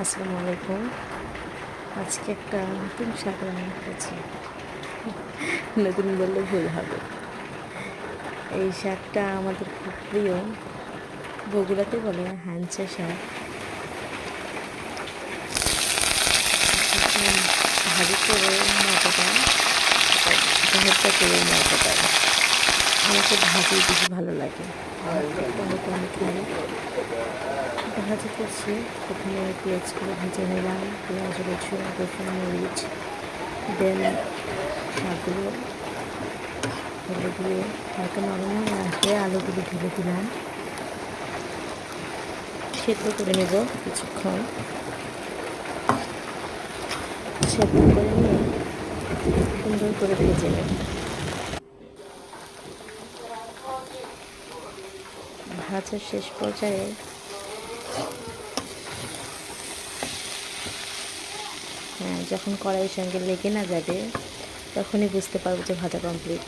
আসসালামু আলাইকুম। আজকে একটা নতুন শাক রান্না করেছি। নতুন বললে ভুল হবে। এই শাকটা আমাদের খুব প্রিয়। বগুড়াতে বলে হ্যাঞ্চা শাক। ভাজি করে মজা পায়, ভর্তা করে মজা পায়। আমাকে ভাজি বেশি ভালো লাগে। টমেটো আমি খাই। ভাজি করছি, প্রথমে পেঁয়াজগুলো ভেজে নিলাম, পেঁয়াজ রসুন মরিচ, দেন শাকগুলো ফেলে দিয়ে হালকা নরম হয়ে আসলে আলুগুলো ঢেলে দিলাম, সেদ্ধ করে নেব কিছুক্ষণ। সেদ্ধ করে নিয়ে সুন্দর করে ভেজে নেব। ভাজার শেষ পর্যায়ে যখন কড়াইয়ের সঙ্গে লেগে না যাবে তখনই বুঝতে পারবো যে ভাজা কমপ্লিট।